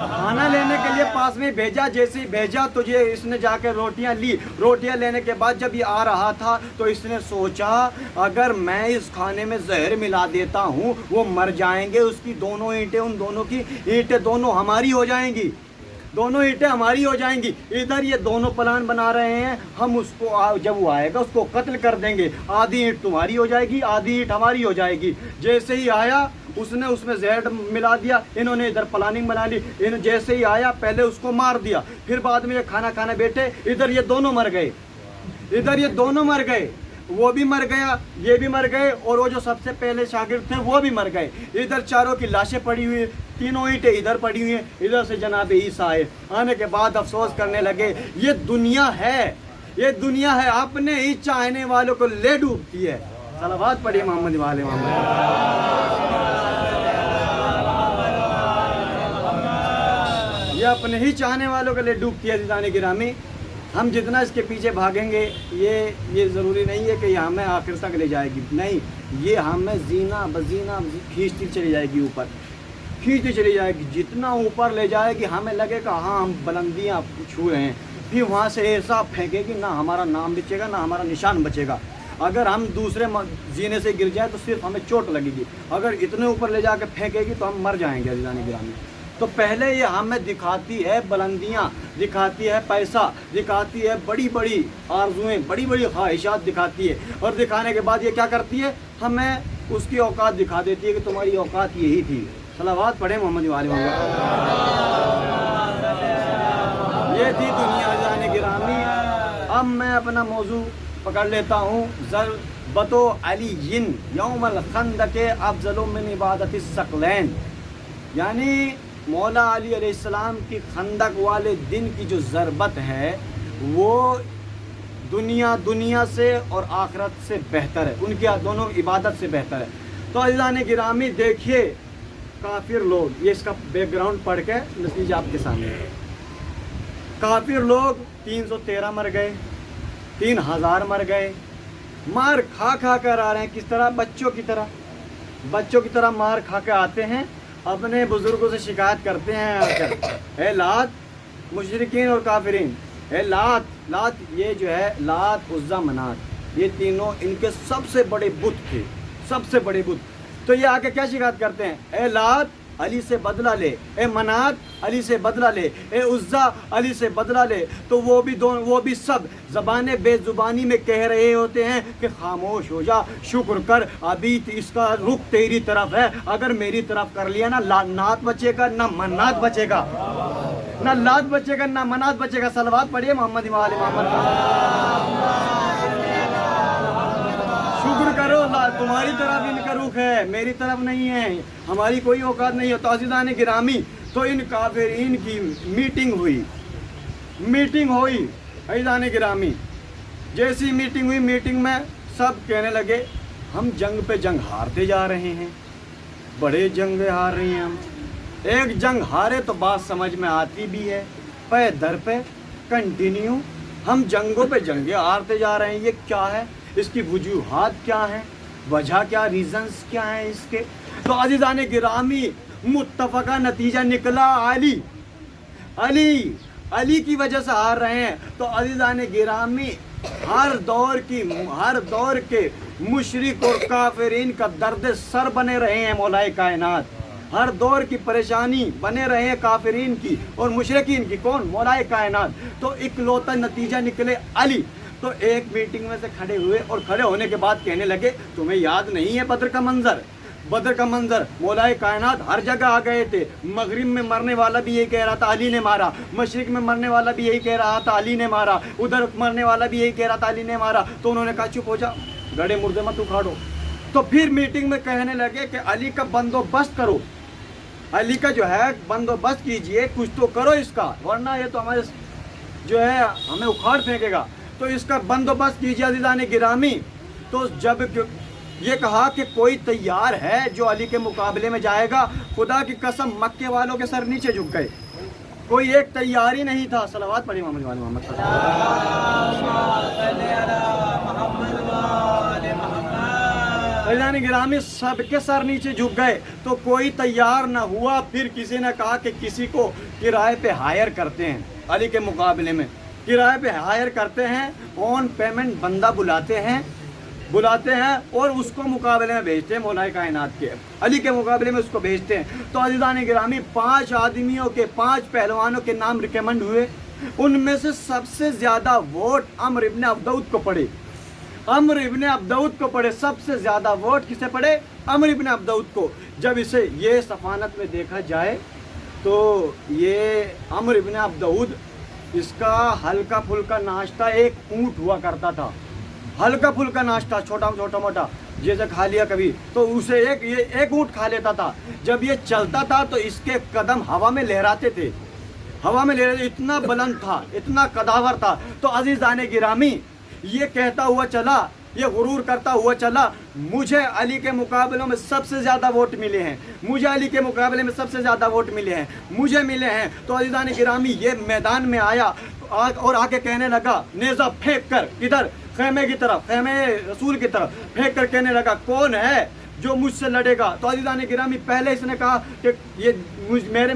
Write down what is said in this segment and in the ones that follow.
खाना लेने के लिए पास में भेजा, जैसे ही भेजा तो ये इसने जाकर रोटियां ली। रोटियां लेने के बाद जब ये आ रहा था तो इसने सोचा अगर मैं इस खाने में जहर मिला देता हूँ वो मर जाएंगे, उसकी दोनों ईंटें, उन दोनों की ईंटें दोनों हमारी हो जाएंगी, दोनों ईंटें हमारी हो जाएंगी। इधर ये दोनों प्लान बना रहे हैं, हम उसको जब वो आएगा उसको कत्ल कर देंगे, आधी ईंट तुम्हारी हो जाएगी, आधी ईंट हमारी हो जाएगी। जैसे ही आया उसने उसमें जहर मिला दिया, इन्होंने इधर प्लानिंग बना ली। इन जैसे ही आया पहले उसको मार दिया, फिर बाद में ये खाना खाने बैठे, इधर ये दोनों मर गए, इधर ये दोनों मर गए, वो भी मर गया, ये भी मर गए, और वो जो सबसे पहले शागिर्द थे वो भी मर गए। इधर चारों की लाशें पड़ी हुई, तीनों ईंटें इधर पड़ी हुई हैं। इधर से जनाब ईसा आए, आने के बाद अफसोस करने लगे ये दुनिया है, ये दुनिया है अपने ही चाहने वालों को ले डूबती है। सलावत पढ़िए मोहम्मद वाले मोहम्मद। ये अपने ही चाहने वालों के लिए डूबती है। अज़ीज़ान गिरामी, हम जितना इसके पीछे भागेंगे ये ज़रूरी नहीं है कि ये हमें आखिर तक ले जाएगी, नहीं, ये हमें जीना बजीना खींचती चली जाएगी, ऊपर खींचती चली जाएगी। जितना ऊपर ले जाएगी हमें लगेगा हाँ हम बुलंदियाँ छू रहे हैं, फिर वहाँ से ऐसा फेंकेगी ना हमारा नाम बचेगा ना हमारा निशान बचेगा। अगर हम दूसरे जीने से गिर जाए तो सिर्फ हमें चोट लगेगी, अगर इतने ऊपर ले जाकर फेंकेगी तो हम मर जाएंगे। अज़ीज़ान गिरामी, तो पहले ये हमें दिखाती है बुलंदियाँ, दिखाती है पैसा, दिखाती है बड़ी बड़ी आरज़ुएँ, बड़ी बड़ी ख्वाहिशात दिखाती है, और दिखाने के बाद ये क्या करती है, हमें उसकी औकात दिखा देती है कि तुम्हारी औकात यही थी। सलावत पढ़े मोहम्मद वाले मोहम्मद। ये थी दुनिया अज़ीज़ान गिरामी। अब मैं अपना मौजू पकड़ लेता हूँ। ज़रबतो अलीयिन यौमल खंदक अफ़ज़लु मिन इबादति सकलैन, यानी मौला अली अलैहिस्सलाम की खंदक वाले दिन की जो ज़रबत है वो दुनिया से और आखिरत से बेहतर है, उनकी दोनों इबादत से बेहतर है। तो अज़ीज़ान गिरामी देखिए, काफिर लोग, ये इसका बैकग्राउंड पढ़ के नतीजा आपके सामने है। काफिर लोग 313 मर गए, 3000 मर गए, मार खा खा कर आ रहे हैं। किस तरह? बच्चों की तरह मार खा के आते हैं, अपने बुजुर्गों से शिकायत करते हैं आकर, ए लात, मुशरिकीन और काफिरीन, ए लात ये जो है लात उज़्ज़ा मनात, ये तीनों इनके सबसे बड़े बुत थे, सबसे बड़े बुत। तो ये आके क्या शिकायत करते हैं, ए लात अली से बदला ले, ए मनात अली से बदला ले, ए उज़्ज़ा अली से बदला ले। तो वो भी सब ज़बान बेज़ुबानी में कह रहे होते हैं कि खामोश हो जा, शुक्र कर, अभी इसका रुख तेरी तरफ है, अगर मेरी तरफ कर लिया ना नात बचेगा ना मन्नात बचेगा, ना लात बचेगा ना मनात बचेगा। सलवात पढ़िए मोहम्मद वाले मोहम्मद। शुक्र करो तुम्हारी तरफ इनका रुख है, मेरी तरफ नहीं है, हमारी कोई औकात नहीं है। तो अज़ीज़ान गिरामी, तो इन काफिरीन की मीटिंग हुई अज़ीज़ान गिरामी। जैसी मीटिंग हुई, मीटिंग में सब कहने लगे हम जंग पे जंग हारते जा रहे हैं, बड़े जंग हार रहे हैं हम। एक जंग हारे तो बात समझ में आती भी है, पे दर पे कंटिन्यू हम जंगों पे जंगे हारते जा रहे हैं। ये क्या है, इसकी वजूहात क्या हैं, वजह क्या, रीजंस क्या हैं इसके? तो अज़ीज़ान गिरामी, मुत्तफ़क़ा नतीजा निकला अली की वजह से हार रहे हैं। तो अज़ीज़ान गिरामी, हर दौर के मुशरिक और काफिरीन का दर्द सर बने रहे हैं मौलाए कायनात, हर दौर की परेशानी बने रहे हैं काफिरीन की और मुशरिकीन की। कौन? मौलाए कायनात। तो इकलौता नतीजा निकले अली। तो एक मीटिंग में से खड़े हुए और खड़े होने के बाद कहने लगे तुम्हें याद नहीं है बद्र का मंजर, मौलाए कायनात हर जगह आ गए थे। मगरिब में मरने वाला भी यही कह रहा था अली ने मारा, मशरिक में मरने वाला भी यही कह रहा था अली ने मारा, उधर मरने वाला भी यही कह रहा था अली ने मारा। तो उन्होंने कहा चुप हो जा, गड़े मुर्दे मत उखाड़ो। तो फिर मीटिंग में कहने लगे कि अली का बंदोबस्त करो, अली का जो है बंदोबस्त कीजिए, कुछ तो करो इसका, वरना ये तो हमारे जो है हमें उखाड़ फेंकेगा, तो इसका बंदोबस्त कीजिए अज़ीज़ान गिरामी। तो जब ये कहा कि कोई तैयार है जो अली के मुकाबले में जाएगा, खुदा की कसम मक्के वालों के सर नीचे झुक गए, कोई एक तैयार ही नहीं था। सलावत पढ़ी मोहम्मद। अज़ीज़ान गिरामी सबके सर नीचे झुक गए, तो कोई तैयार न हुआ। फिर किसी ने कहा कि किसी को किराए पे हायर करते हैं, अली के मुकाबले में किराए पे हायर करते हैं, ऑन पेमेंट बंदा बुलाते हैं और उसको मुकाबले में भेजते हैं, मौलाए कायनात के अली के मुकाबले में उसको भेजते हैं। तो अज़ीज़ान गिरामी 5 आदमियों के 5 पहलवानों के नाम रिकमेंड हुए। उनमें से सबसे ज़्यादा वोट अम्र इब्न अब्दऊद को पड़े। अम्र इब्न अब्दऊद को पड़े, सबसे ज़्यादा वोट किसे पड़े? अम्र इब्न अब्दऊद को। जब इसे ये सफ़ानत में देखा जाए तो ये अम्र इब्न अब्दऊद, इसका हल्का फुल्का नाश्ता एक ऊँट हुआ करता था। हल्का फुल्का नाश्ता छोटा मोटा जैसे खा लिया कभी, तो उसे एक ऊँट खा लेता था। जब ये चलता था तो इसके कदम हवा में लहराते थे, इतना बुलंद था, इतना कदावर था। तो अज़ीज़ान गिरामी ये कहता हुआ चला, ये गुरूर करता हुआ चला, मुझे अली के मुकाबलों में सबसे ज़्यादा वोट मिले हैं, मुझे अली के मुकाबले में सबसे ज़्यादा वोट मिले हैं, मुझे मिले हैं। तो अज़ीज़ान गिरामी ये मैदान में आया और आके कहने लगा, नेज़ा फेंक कर इधर खेमे की तरफ, खेमे रसूल की तरफ फेंक कर कहने लगा, कौन है जो मुझसे लड़ेगा? तो अज़ीज़ान गिरामी पहले इसने कहा कि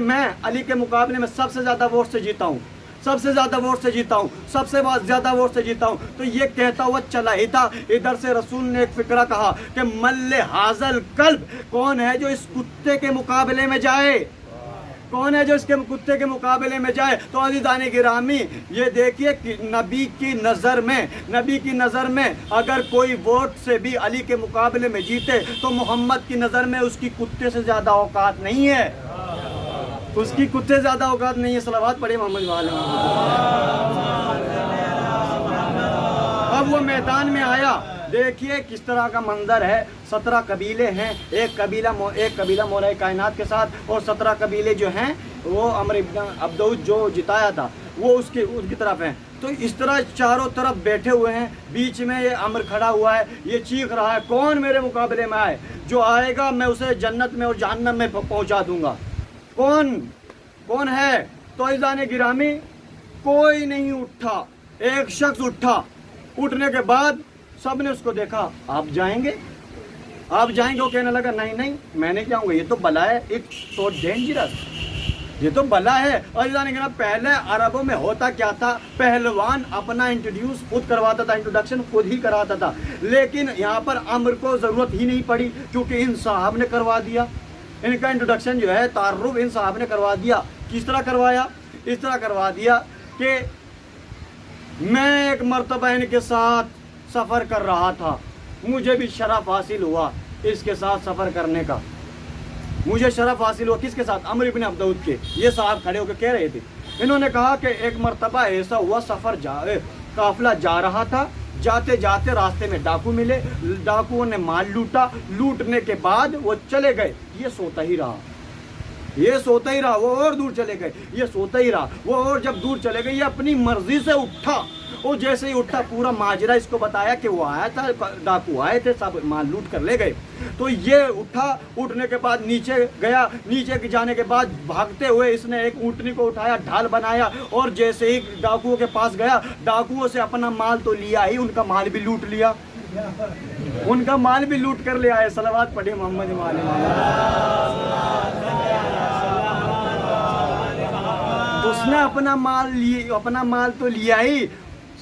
मैं अली के मुकाबले में सबसे ज़्यादा वोट से जीता हूँ, सबसे ज़्यादा वोट से जीता हूँ, सबसे ज़्यादा वोट से जीता हूँ। तो ये कहता हुआ चला ही था, इधर से रसूल ने एक फिक्रा कहा कि मल्ले हाजल कल्ब, कौन है जो इस कुत्ते के मुकाबले में जाए? कौन है जो इसके कुत्ते के मुकाबले में जाए? तो अज़ीज़ान गिरामी ये देखिए कि नबी की नज़र में अगर कोई वोट से भी अली के मुकाबले में जीते तो मोहम्मद की नज़र में उसकी कुत्ते से ज़्यादा औकात नहीं है, उसकी कुत्ते से ज़्यादा औकात नहीं है। सलावत पढ़े मोहम्मद वाले। अब वो मैदान में आया, देखिए किस तरह का मंजर है। 17 कबीले हैं, एक कबीला मौलाए कायनात के साथ, और 17 कबीले जो हैं वो अम्र इब्न अब्दऊद जो जिताया था वो उसकी तरफ हैं। तो इस तरह चारों तरफ बैठे हुए हैं, बीच में ये अम्र खड़ा हुआ है, ये चीख रहा है, कौन मेरे मुकाबले में आए? जो आएगा मैं उसे जन्नत में और जहन्नम में पहुंचा दूंगा। कौन है? तो अज़ीज़ान गिरामी कोई नहीं उठा, एक शख्स उठा। उठने के बाद सब ने उसको देखा, आप जाएंगे? वो कहने लगा, नहीं मैं नहीं जाऊंगा, ये तो बला है, इट्स सो डेंजरस, ये तो बला है। अज़ीज़ान गिरामी पहले अरबों में होता क्या था, पहलवान अपना इंट्रोड्यूस खुद करवाता था, इंट्रोडक्शन खुद ही कराता था, लेकिन यहाँ पर अम्र को ज़रूरत ही नहीं पड़ी क्योंकि इन साहब ने करवा दिया। इनका इंट्रोडक्शन जो है, तारुफ इन साहब ने करवा दिया। किस तरह करवाया? इस तरह करवा दिया कि मैं एक मर्तबा इनके साथ सफ़र कर रहा था, मुझे भी शरफ हासिल हुआ इसके साथ सफ़र करने का। मुझे शरफ हासिल हुआ किसके साथ? अम्र इब्न अब्दऊद के। ये साहब खड़े होकर कह रहे थे, इन्होंने कहा कि एक मर्तबा ऐसा हुआ, काफिला जा रहा था, जाते जाते रास्ते में डाकू मिले, डाकुओं ने माल लूटा, लूटने के बाद वो चले गए, ये सोता ही रहा, वो और दूर चले गए, ये सोता ही रहा, वो और जब दूर चले गए ये अपनी मर्जी से उठा। वो जैसे ही उठा पूरा माजरा इसको बताया कि वो आया था, डाकू आए थे, सब माल लूट कर ले गए। तो ये उठा, उठने के बाद नीचे गया, नीचे जाने के बाद भागते हुए इसने एक ऊँटनी को उठाया, ढाल बनाया, और जैसे ही डाकुओं के पास गया, डाकुओं से अपना माल तो लिया ही, उनका माल भी लूट लिया, उनका माल भी लूट कर ले आए। सलावत पढ़े मोहम्मद वाले। उसने अपना माल तो लिया ही,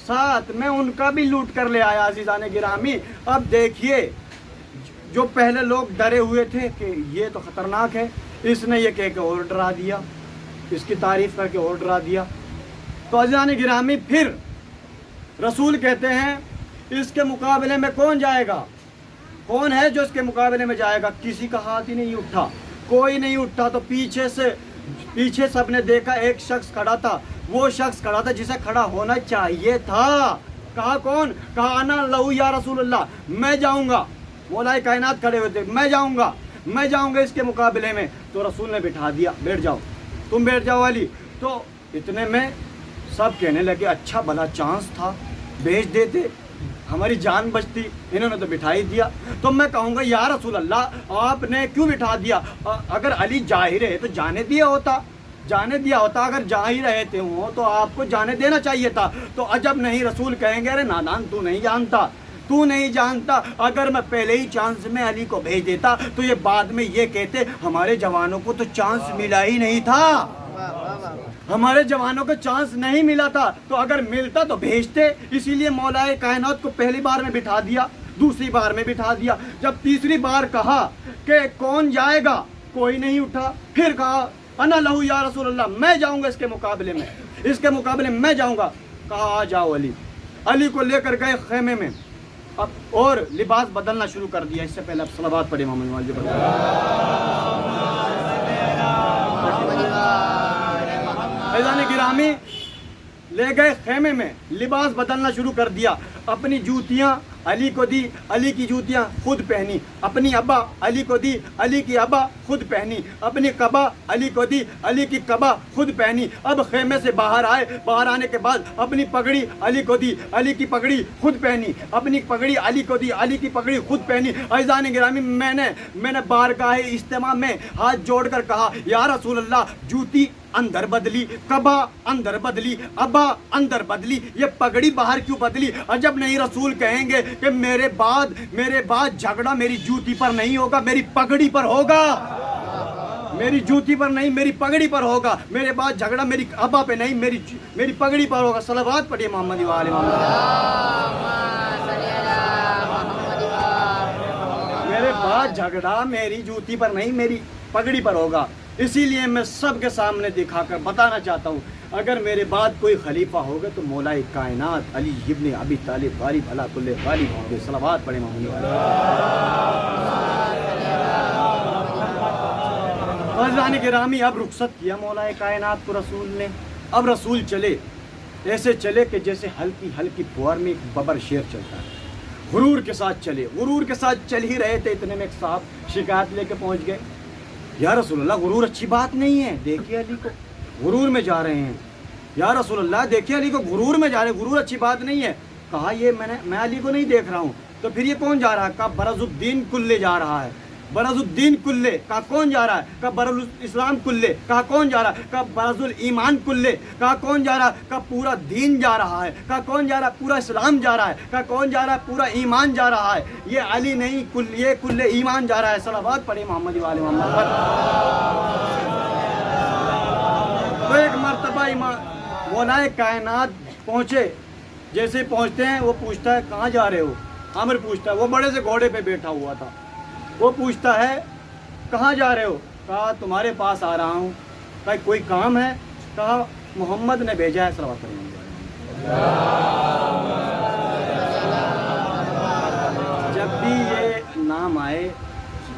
साथ में उनका भी लूट कर ले आया। अज़ीज़ान गिरामी अब देखिए, जो पहले लोग डरे हुए थे कि ये तो ख़तरनाक है, इसने ये कह के और डरा दिया, इसकी तारीफ़ करके और डरा दिया। तो अज़ीज़ान गिरामी फिर रसूल कहते हैं, इसके मुकाबले में कौन जाएगा? कौन है जो इसके मुकाबले में जाएगा? किसी का हाथ ही नहीं उठा, कोई नहीं उठा। तो पीछे सबने देखा, एक शख्स खड़ा था, वो शख्स खड़ा था जिसे खड़ा होना चाहिए था। कहा कौन? कहा अना लहू या रसूलल्लाह, मैं जाऊंगा। मौलाए कायनात खड़े हुए थे, मैं जाऊंगा इसके मुकाबले में। तो रसूल ने बिठा दिया, बैठ जाओ, तुम बैठ जाओ अली। तो इतने में सब कहने लगे, अच्छा भला चांस था, भेज देते, हमारी जान बचती, इन्होंने तो बिठा ही दिया। तो मैं कहूँगा या रसूल अल्लाह, आपने क्यों बिठा दिया? अगर अली जा ही रहे तो जाने दिया होता, अगर जा ही रहे थे वो तो आपको जाने देना चाहिए था। तो अजब नहीं, रसूल कहेंगे अरे नादान तू नहीं जानता, तू नहीं जानता, अगर मैं पहले ही चांस में अली को भेज देता तो ये बाद में ये कहते हमारे जवानों को तो चांस मिला ही नहीं था, हमारे जवानों को चांस नहीं मिला था, तो अगर मिलता तो भेजते। इसीलिए मौलाए कायनात को पहली बार में बिठा दिया, दूसरी बार में बिठा दिया। जब तीसरी बार कहा कि कौन जाएगा, कोई नहीं उठा। फिर कहा अना लहू या रसूल अल्लाह, मैं जाऊंगा इसके मुकाबले में, इसके मुकाबले में मैं जाऊंगा। कहा आ जाओ अली। अली को लेकर गए खेमे में, अब और लिबास बदलना शुरू कर दिया। इससे पहले अब सलावत पढ़े मोहम्मद वाले पर। फैज़ान गिरामी ले गए खेमे में, लिबास बदलना शुरू कर दिया। अपनी जूतियां अली को दी, अली की जूतियां खुद पहनी। अपनी अब्बा अली को दी, अली की अब्बा खुद पहनी। अपनी कबा अली को दी, अली की कबा खुद पहनी। अब खेमे से बाहर आए, बाहर आने के बाद अपनी पगड़ी अली को दी, अली की पगड़ी खुद पहनी। अपनी पगड़ी अली को दी, अली की पगड़ी खुद पहनी। फैज़ान गिरामी मैंने बारगाह इज्तिमा में हाथ जोड़कर कहा या रसूल अल्लाह, जूती अंदर बदली, कबा अंदर बदली, अबा अंदर बदली, ये पगड़ी बाहर क्यों बदली? अजब नहीं रसूल कहेंगे कि मेरे बाद झगड़ा मेरी जूती पर नहीं होगा, मेरी पगड़ी पर होगा। मेरी जूती पर नहीं, मेरी पगड़ी पर होगा। मेरे बाद झगड़ा मेरी अबा पे नहीं, मेरी पगड़ी पर होगा। सलावत पढ़िए मोहम्मद वाले मेरे बाद झगड़ा मेरी जूती पर नहीं, मेरी पगड़ी पर होगा। इसीलिए मैं सबके सामने दिखाकर बताना चाहता हूँ, अगर मेरे बाद कोई खलीफा होगा तो मौलाए कायनात अली इब्न अबी तालिब गालिब अला कुल्ले गालिब होंगे। सलावत पढ़े मोहम्मद वाले गिरामी। अब रुखसत किया मौलाए कायनात को रसूल ने। अब रसूल चले, ऐसे चले कि जैसे हल्की हल्की फुहार में एक बबर शेर चलता है। गुरूर के साथ चले, गुरूर के साथ चल ही रहे थे, इतने में एक साहब शिकायत लेके पहुंच गए। या रसूल अल्लाह, गुरूर अच्छी बात नहीं है, देखिए अली को गुरूर में जा रहे हैं। या रसूल अल्लाह, देखिए अली को गुरूर में जा रहे हैं, गुरूर अच्छी बात नहीं है। कहा ये मैं अली को नहीं देख रहा हूँ, तो फिर ये कौन जा रहा है? कहा बरजुद्दीन कुल्ले जा रहा है। बरजुद्दीन कुल्ले, कहा कौन जा रहा है? कहा बरुल इस्लाम कुल्ले, कहा कौन जा रहा है? कहा बरजुल ईमान कुल्ले, कहा कौन जा रहा है? कहा पूरा दीन जा रहा है। कहा कौन जा रहा है? पूरा इस्लाम जा रहा है। कहा कौन जा रहा है? पूरा ईमान जा रहा है। ये अली नहीं, ये कुल्ले ईमान जा रहा है। सलावत पढ़े मोहम्मद वाले मोहम्मद पर। तो एक मर्तबा मौलाए कायनात पहुँचे, जैसे पहुँचते हैं वो पूछता है कहाँ जा रहे हो? आमिर पूछता है, वो बड़े से घोड़े पे बैठा हुआ था, वो पूछता है कहाँ जा रहे हो? कहा तुम्हारे पास आ रहा हूँ। कहा कोई काम है? कहा मोहम्मद ने भेजा है। सलावत पढ़िए। जब भी ये नाम आए,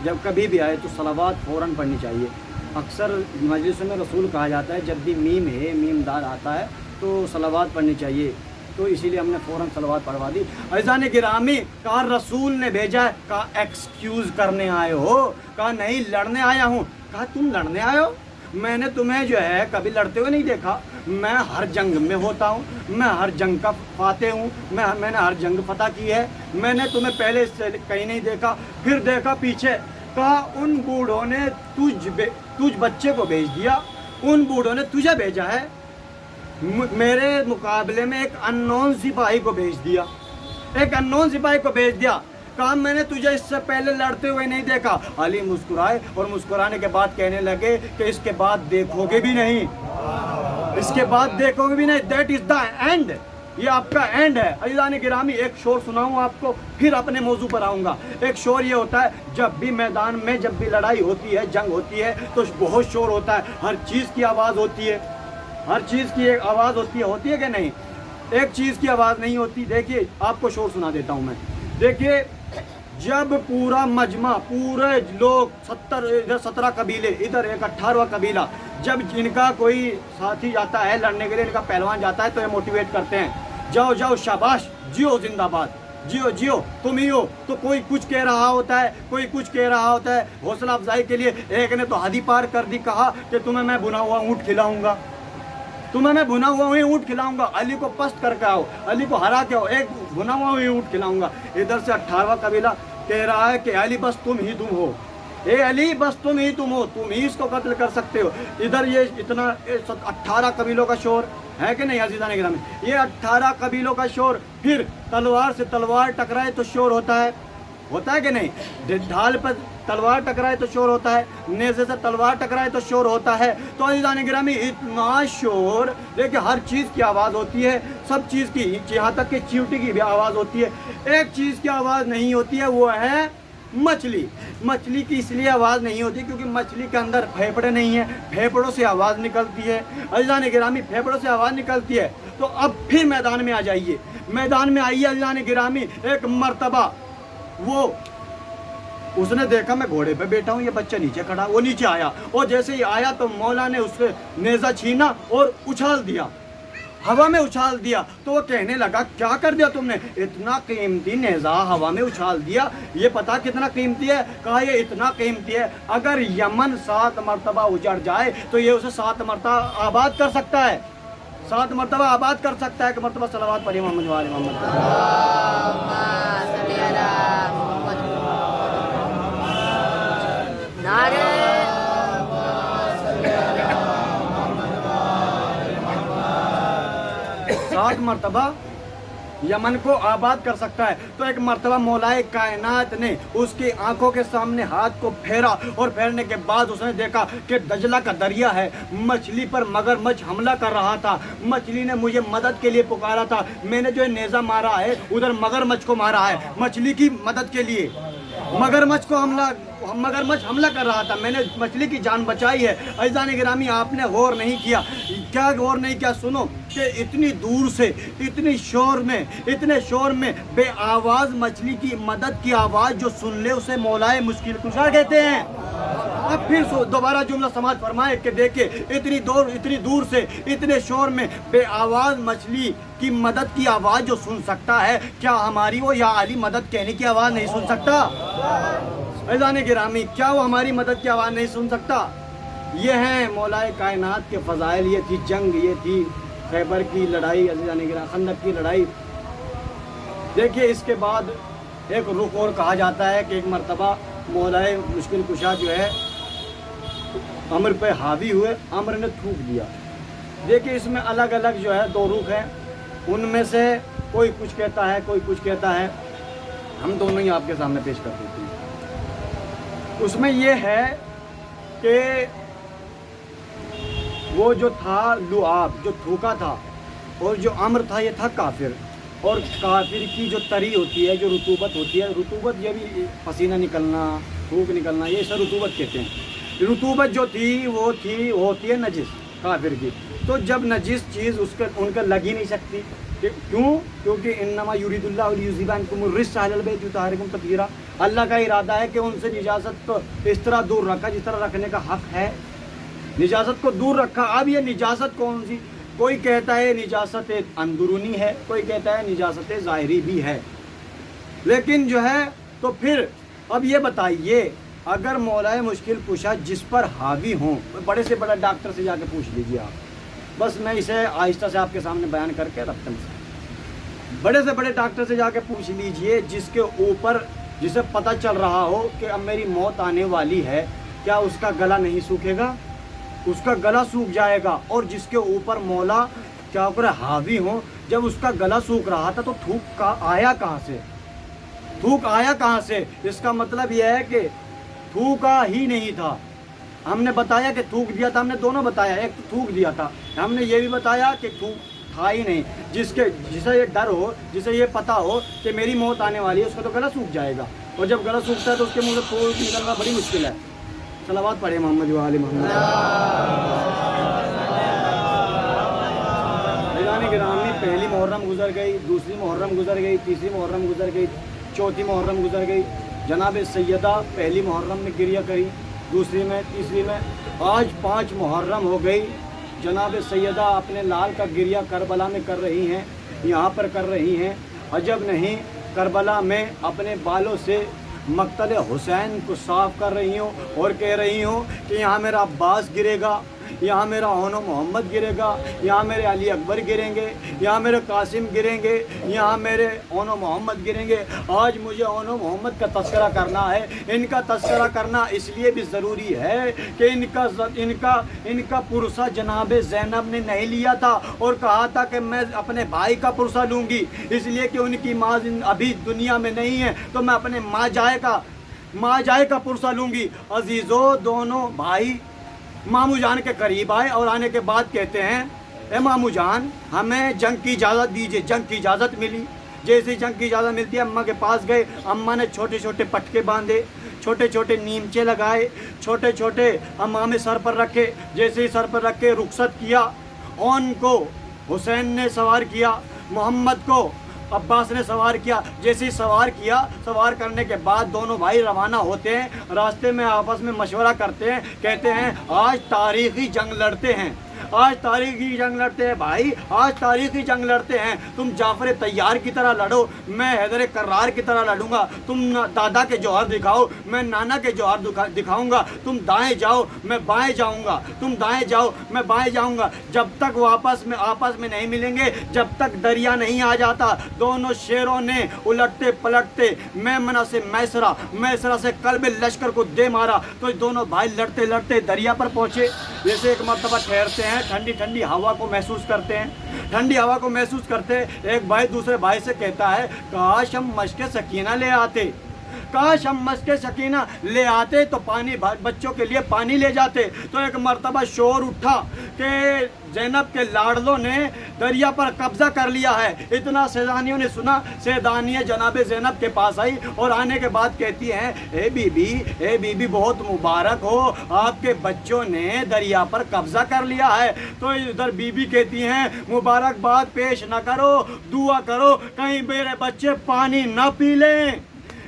जब कभी भी आए तो सलावत फ़ौरन पढ़नी चाहिए। अक्सर मजलिसों में रसूल कहा जाता है, जब भी मीम है, मीम दार आता है तो सलावत पढ़नी चाहिए, तो इसीलिए हमने फ़ौरन सलावत पढ़वा दी। फैज़ान गिरामी, कहा रसूल ने भेजा है। कहा एक्सक्यूज़ करने आए हो? कहा नहीं, लड़ने आया हूँ। कहा तुम लड़ने आए हो? मैंने तुम्हें जो है कभी लड़ते हुए नहीं देखा। मैं हर जंग में होता हूँ, मैं हर जंग का फातेह हूँ, मैंने हर जंग फतह की है। मैंने तुम्हें पहले से कहीं नहीं देखा। फिर देखा पीछे। कहा उन बूढ़ों ने तुझ बच्चे को भेज दिया, उन बूढ़ों ने तुझे भेजा है। मेरे मुकाबले में एक अननोन सिपाही को भेज दिया, एक अननोन सिपाही को भेज दिया। कहा मैंने तुझे इससे पहले लड़ते हुए नहीं देखा। अली मुस्कुराए और मुस्कुराने के बाद कहने लगे कि इसके बाद देखोगे भी नहीं, इसके बाद देखोगे भी नहीं। दैट इज द एंड, ये आपका एंड है। अज़ीज़ान गिरामी, एक शोर सुनाऊं आपको, फिर अपने मौजू पर आऊँगा। एक शोर ये होता है, जब भी मैदान में जब भी लड़ाई होती है, जंग होती है, तो बहुत शोर होता है, हर चीज़ की आवाज़ होती है, हर चीज़ की एक आवाज़ होती है कि नहीं? एक चीज़ की आवाज़ नहीं होती। देखिए आपको शोर सुना देता हूँ मैं। देखिए जब पूरा मजमा, पूरे लोग 17 कबीले, इधर एक 18वां कबीला, जब इनका कोई साथी जाता है लड़ने के लिए, इनका पहलवान जाता है, तो ये मोटिवेट करते हैं, जाओ जाओ शाबाश, जियो जिंदाबाद, जियो जियो तुम ही हो। तो कोई कुछ कह रहा होता है, कोई कुछ कह रहा होता है हौसला अफजाई के लिए। एक ने तो हदी पार कर दी, कहा कि तुम्हें मैं भुना हुआ ऊँट खिलाऊंगा, तुम्हें मैं भुना हुआ ऊँट खिलाऊंगा। अली को पस्त करके आओ, अली को हरा के आओ, एक भुना हुआ ऊँट खिलाऊंगा। इधर से 18वां कबीला कह रहा है कि अली बस तुम ही तुम हो, ए अली बस तुम ही इसको कत्ल कर सकते हो। इधर ये इतना 18 कबीलों का शोर है कि नहीं अज़ीज़ान गिरामी, ये 18 कबीलों का शोर, फिर तलवार से तलवार टकराए तो शोर होता है कि नहीं, ढाल पर तलवार टकराए तो शोर होता है, नेज़े से तलवार टकराए तो शोर होता है। तो अज़ीज़ान गिरामी इतना शोर, देखिए हर चीज़ की आवाज़ होती है, सब चीज़ की, यहाँ तक कि चींटी की भी आवाज़ होती है। एक चीज़ की आवाज़ नहीं होती है, वो है मछली की इसलिए आवाज़ नहीं होती क्योंकि मछली के अंदर फेफड़े नहीं है, फेफड़ों से आवाज़ निकलती है अज़ीज़ान गिरामी, फेफड़ों से आवाज़ निकलती है। तो अब फिर मैदान में आ जाइए, मैदान में आइए अज़ीज़ान गिरामी। एक मर्तबा वो उसने देखा मैं घोड़े पे बैठा हूँ, ये बच्चा नीचे खड़ा, वो नीचे आया और जैसे ही आया तो मौला ने उससे नेज़ा छीना और उछाल दिया, हवा में उछाल दिया। तो वो कहने लगा क्या कर दिया तुमने, इतना कीमती नेज़ा हवा में उछाल दिया, ये पता कितना कीमती है। कहा ये इतना कीमती है अगर यमन 7 मरतबा उजड़ जाए तो ये उसे 7 मरतबा आबाद कर सकता है, 7 मरतबा आबाद कर सकता है। कि मरतबा सलावत पढ़िए मोहम्मद वाले मोहम्मद। सात मरतबा यमन को आबाद कर सकता है। तो एक मरतबा मौलाए कायनात ने उसकी आंखों के सामने हाथ को फेरा और फेरने के बाद उसने देखा कि दजला का दरिया है, मछली पर मगरमच्छ हमला कर रहा था, मछली ने मुझे मदद के लिए पुकारा था, मैंने जो नेज़ा मारा है उधर मगरमच्छ को मारा है मछली की मदद के लिए, मगरमच्छ हमला कर रहा था, मैंने मछली की जान बचाई है। अज़ीज़ान गिरामी आपने गौर नहीं किया, क्या गौर नहीं किया, सुनो कि इतनी दूर से इतने शोर में बे आवाज़ मछली की मदद की आवाज़ जो सुन ले उसे मौलाए मुश्किल कुशा कहते हैं। अब फिर दोबारा जुमला समाज फरमाए कि देखिए इतनी दूर से इतने शोर में बे आवाज़ मछली की मदद की आवाज़ जो सुन सकता है, क्या हमारी वो या अली मदद कहने की आवाज़ नहीं सुन सकता? अज़ीज़ान गिरामी क्या वो हमारी मदद की आवाज़ नहीं सुन सकता? ये हैं मौलाए कायनात के फ़ज़ाइल, ये थी जंग, ये थी खैबर की लड़ाई, अज़ीज़ान गिरामी खंदक की लड़ाई। देखिए इसके बाद एक रुख और कहा जाता है कि एक मरतबा मौलाए मुश्किल कुशा जो है अमर पे हावी हुए, अमर ने थूक दिया। देखिए इसमें अलग अलग जो है 2 रुख हैं, उनमें से कोई कुछ कहता है कोई कुछ कहता है, हम दोनों ही आपके सामने पेश कर देते हैं। उसमें ये है कि वो जो था लुआब जो थूका था और जो अमर था ये था काफिर, और काफिर की जो तरी होती है, जो रुतूबत होती है, रुतूबत ये भी पसीना निकलना, थूक निकलना, ये सब रुतूबत कहते हैं। रुतूबत जो थी वो होती है नजिस काफिर की। तो जब नजिस चीज़ उनके लग ही नहीं सकती, क्यों? क्योंकि इन्नमा युरिदुल्लाहु लियुज़हिबा अन्कुमुर रिज्सा अहलल बैति युतahहिरुकुम तत्हीरा, अल्लाह का इरादा है कि उनसे निजासत को इस तरह दूर रखा जिस तरह रखने का हक है, निजासत को दूर रखा। अब ये निजासत कौन सी, कोई कहता है निजासत अंदरूनी है, कोई कहता है निजासत ज़ाहिरी भी है, लेकिन जो है तो फिर अब ये बताइए अगर मौलाए मुश्किल कुशा जिस पर हावी हों, बड़े से बड़ा डॉक्टर से जाके पूछ लीजिए आप, बस मैं इसे आहिस्ता से आपके सामने बयान करके रखता हूँ। बड़े से बड़े डॉक्टर से जाके पूछ लीजिए जिसके ऊपर जिसे पता चल रहा हो कि अब मेरी मौत आने वाली है, क्या उसका गला नहीं सूखेगा? उसका गला सूख जाएगा। और जिसके ऊपर मौला क्या कर हावी हो, जब उसका गला सूख रहा था तो थूक आया कहाँ से? इसका मतलब यह है कि थूका ही नहीं था। हमने बताया कि थूक दिया था, हमने दोनों बताया, एक तो थूक दिया था, हमने ये भी बताया कि थूक था ही नहीं। जिसे ये डर हो, जिसे ये पता हो कि मेरी मौत आने वाली है, उसका तो गला सूख जाएगा, और जब गला सूखता है तो उसके मुंह से थूक निकलना बड़ी मुश्किल है। सलावत पढ़े मोहम्मद वाले मोहम्मद। गिरामी पहली मुहर्रम गुजर गई, दूसरी मुहर्रम गुजर गई, तीसरी मुहर्रम गुजर गई, चौथी मुहर्रम गुजर गई। जनाब सैयदा पहली मुहर्रम में गिरिया करी, दूसरी में, तीसरी में, आज 5 मुहर्रम हो गई। जनाब सैयदा अपने लाल का गिरिया करबला में कर रही हैं, यहाँ पर कर रही हैं। अजब नहीं, करबला में अपने बालों से मक्तल हुसैन को साफ कर रही हूँ और कह रही हूँ कि यहाँ मेरा अब्बास गिरेगा, यहाँ मेरा ओनो मोहम्मद गिरेगा, यहाँ मेरे अली अकबर गिरेंगे, यहाँ मेरे कासिम गिरेंगे, यहाँ मेरे ओनो मोहम्मद गिरेंगे। आज मुझे ओनो मोहम्मद का तस्करा करना है। इनका तस्करा करना इसलिए भी ज़रूरी है कि इनका पुरसा जनाब ज़ैनब ने नहीं लिया था और कहा था कि मैं अपने भाई का पुरसा लूँगी, इसलिए कि उनकी माँ अभी दुनिया में नहीं है, तो मैं अपने माँ जाए का पुरसा लूँगी। अजीज़ों, दोनों भाई मामू जान के करीब आए और आने के बाद कहते हैं, ए मामू जान, हमें जंग की इजाज़त दीजिए। जंग की इजाज़त मिली। जैसे जंग की इजाज़त मिलती है, अम्मा के पास गए। अम्मा ने छोटे छोटे पटके बांधे, छोटे छोटे नीमचे लगाए, छोटे छोटे अम्मा सर पर रखे। जैसे ही सर पर रख के रुखसत किया, ओन को हुसैन ने सवार किया, मोहम्मद को अब्बास ने सवार किया। जैसे ही सवार किया, सवार करने के बाद दोनों भाई रवाना होते हैं। रास्ते में आपस में मशवरा करते हैं, कहते हैं आज तारीख़ी जंग लड़ते हैं, आज तारीख़ी जंग लड़ते हैं भाई, आज तारीख़ी जंग लड़ते हैं। तुम जाफ़र तैयार की तरह लड़ो, मैं हैदर कर्रार की तरह लड़ूंगा। तुम दादा के जौहर दिखाओ, मैं नाना के जौहर दिखाऊंगा। तुम दाएं जाओ, मैं बाएं जाऊंगा, तुम दाएं जाओ, मैं बाएं जाऊंगा। जब तक वो आपस में नहीं मिलेंगे, जब तक दरिया नहीं आ जाता। दोनों शेरों ने उलटते पलटते मैमना से मैसरा से कल्ब लश्कर को दे मारा। तो दोनों भाई लड़ते लड़ते दरिया पर पहुँचे। जैसे एक मरतबा ठहरते हैं, ठंडी ठंडी हवा को महसूस करते हैं, ठंडी हवा को महसूस करते एक भाई दूसरे भाई से कहता है, काश हम मशक़ सकीना ले आते, काश हम मशक़ सकीना ले आते तो पानी, बच्चों के लिए पानी ले जाते। तो एक मरतबा शोर उठा कि ज़ैनब के लाडलों ने दरिया पर कब्ज़ा कर लिया है। इतना सैदानियों ने सुना। सैदानियाँ जनाब ज़ैनब के पास आई और आने के बाद कहती हैं, ए बीबी बहुत मुबारक हो, आपके बच्चों ने दरिया पर कब्ज़ा कर लिया है। तो इधर बीबी कहती हैं, मुबारकबाद पेश न करो, दुआ करो कहीं मेरे बच्चे पानी न पी लें,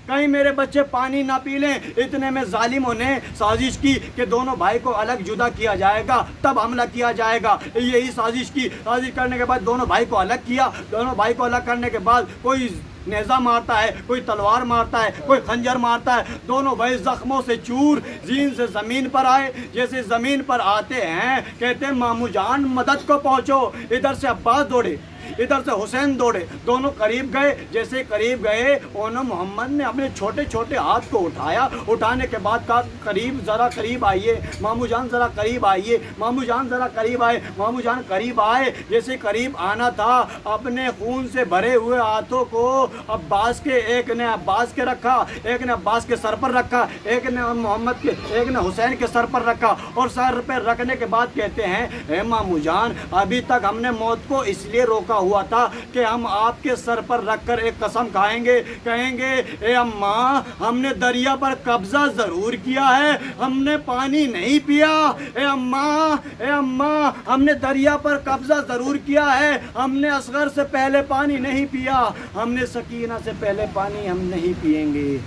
कहीं मेरे बच्चे पानी ना पी लें। इतने में जालिमों ने साजिश की कि दोनों भाई को अलग जुदा किया जाएगा, तब हमला किया जाएगा। यही साजिश की। साजिश करने के बाद दोनों भाई को अलग किया। दोनों भाई को अलग करने के बाद कोई नेज़ा मारता है, कोई तलवार मारता है, कोई खंजर मारता है। दोनों भाई जख्मों से चूर जीन से ज़मीन पर आए। जैसे ज़मीन पर आते हैं, कहते हैं मामू जान मदद को पहुँचो। इधर से अब्बास दौड़े, इधर से हुसैन दौड़े। दोनों करीब गए। जैसे करीब गए, ओनो मोहम्मद ने अपने छोटे छोटे हाथ को उठाया। उठाने के बाद कहा, करीब ज़रा करीब आइए मामू जान, ज़रा करीब आइए मामू जान, ज़रा करीब आए। मामू जान करीब आए। जैसे करीब आना था, अपने खून से भरे हुए हाथों को अब्बास के, एक ने अब्बास के रखा, एक ने अब्बास के सर पर रखा, एक ने मोहम्मद के, एक ने हुसैन के सर पर रखा। और सर पर रखने के बाद कहते हैं, ए मामू जान, अभी तक हमने मौत को इसलिए रोका हुआ था कि हम आपके सर पर रखकर एक कसम खाएंगे, कहेंगे, ए अम्मा, हमने दरिया पर कब्जा जरूर किया है, हमने पानी नहीं पिया। ए अम्मा, हमने दरिया पर कब्जा जरूर किया है, हमने असगर से पहले पानी नहीं पिया, हमने सकीना से पहले पानी हम नहीं पिएंगे।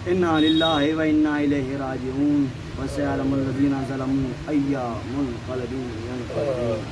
इन्ना लिल्लाहि व इन्ना इलैहि राजिऊन। वसयअलमुल लज़ीना ज़लमू अय्यामुल क़लबी यनक़लिबून।